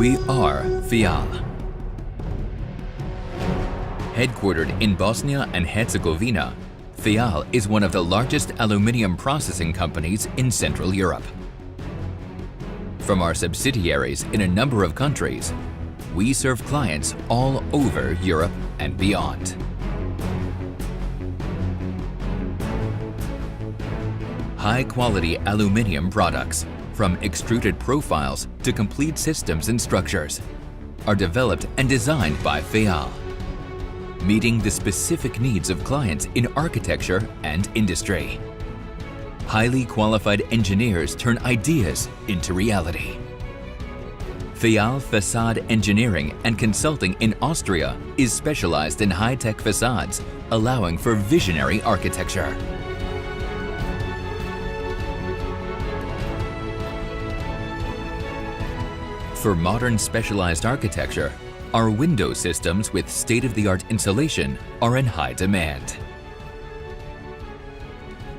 We are FEAL. Headquartered in Bosnia and Herzegovina, FEAL is one of the largest aluminium processing companies in Central Europe. From our subsidiaries in a number of countries, we serve clients all over Europe and beyond. High-quality aluminium products, from extruded profiles to complete systems and structures, are developed and designed by FEAL, meeting the specific needs of clients in architecture and industry. Highly qualified engineers turn ideas into reality. FEAL Facade Engineering and Consulting in Austria is specialized in high-tech facades, allowing for visionary architecture. For modern specialized architecture, our window systems with state-of-the-art insulation are in high demand.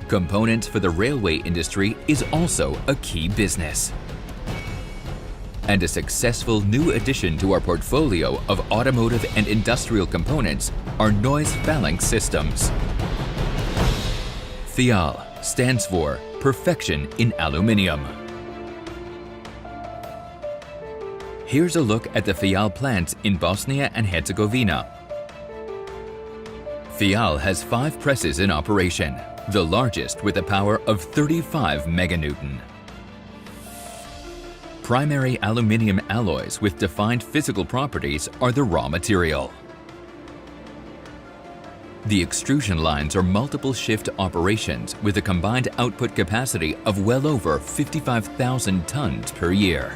Components for the railway industry is also a key business. And a successful new addition to our portfolio of automotive and industrial components are noise phalanx systems. FEAL stands for Perfection in Aluminium. Here's a look at the FEAL plants in Bosnia and Herzegovina. FEAL has 5 presses in operation, the largest with a power of 35 meganewton. Primary aluminium alloys with defined physical properties are the raw material. The extrusion lines are multiple shift operations with a combined output capacity of well over 55,000 tons per year.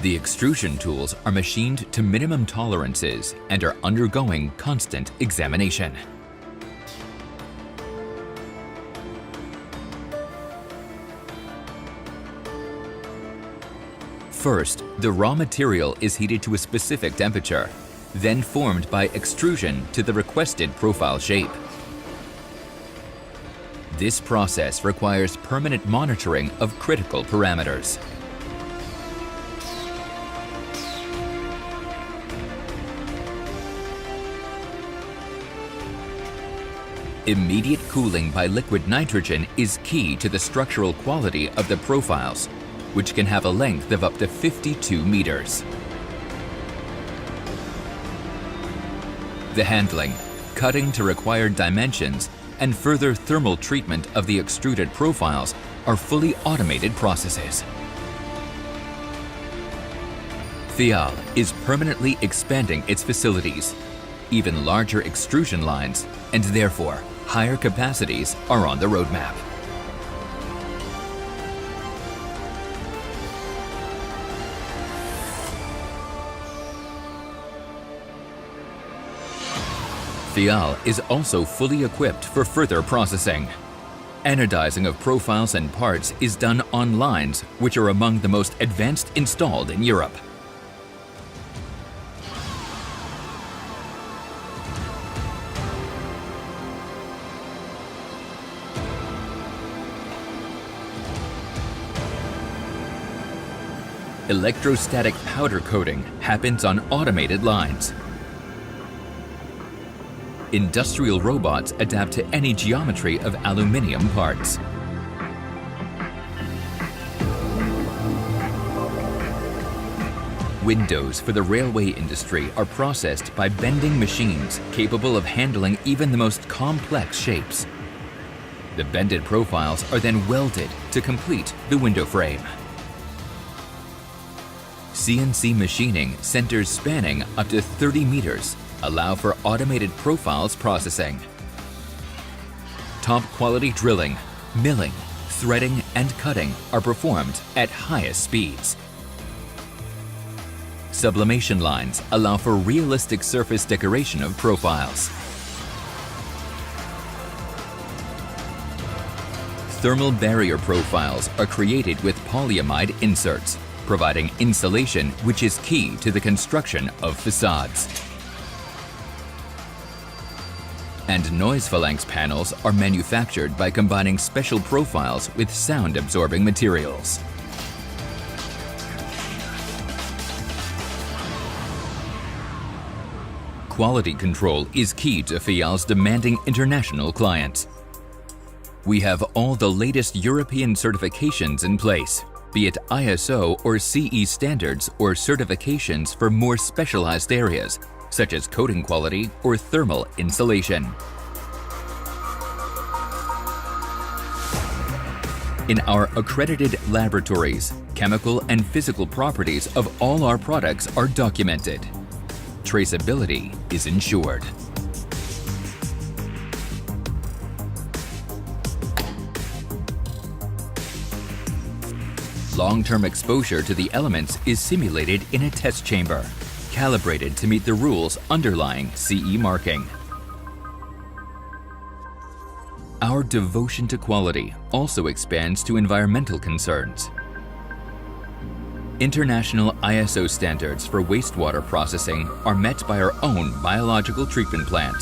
The extrusion tools are machined to minimum tolerances and are undergoing constant examination. First, the raw material is heated to a specific temperature, then formed by extrusion to the requested profile shape. This process requires permanent monitoring of critical parameters. Immediate cooling by liquid nitrogen is key to the structural quality of the profiles, which can have a length of up to 52 meters. The handling, cutting to required dimensions, and further thermal treatment of the extruded profiles are fully automated processes. FEAL is permanently expanding its facilities. Even larger extrusion lines, and therefore higher capacities, are on the roadmap. FEAL is also fully equipped for further processing. Anodizing of profiles and parts is done on lines which are among the most advanced installed in Europe. Electrostatic powder coating happens on automated lines. Industrial robots adapt to any geometry of aluminium parts. Windows for the railway industry are processed by bending machines capable of handling even the most complex shapes. The bended profiles are then welded to complete the window frame. CNC machining centers spanning up to 30 meters allow for automated profiles processing. Top quality drilling, milling, threading, and cutting are performed at highest speeds. Sublimation lines allow for realistic surface decoration of profiles. Thermal barrier profiles are created with polyamide inserts, providing insulation which is key to the construction of facades. And noise phalanx panels are manufactured by combining special profiles with sound-absorbing materials. quality control is key to FEAL's demanding international clients. We have all the latest European certifications in place, be it ISO or CE standards or certifications for more specialized areas, such as coating quality or thermal insulation. In our accredited laboratories, chemical and physical properties of all our products are documented. Traceability is ensured. Long-term exposure to the elements is simulated in a test chamber, calibrated to meet the rules underlying CE marking. Our devotion to quality also expands to environmental concerns. International ISO standards for wastewater processing are met by our own biological treatment plant.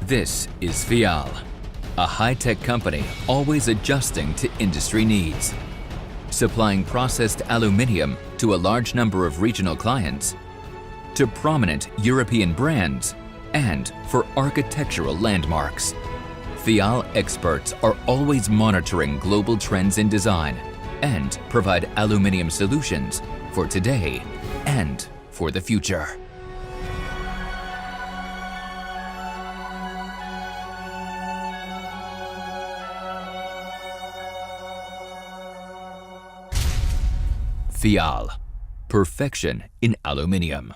This is FEAL, a high-tech company always adjusting to industry needs, supplying processed aluminium to a large number of regional clients, to prominent European brands, and for architectural landmarks. FEAL experts are always monitoring global trends in design and provide aluminium solutions for today and for the future. FEAL, perfection in aluminium.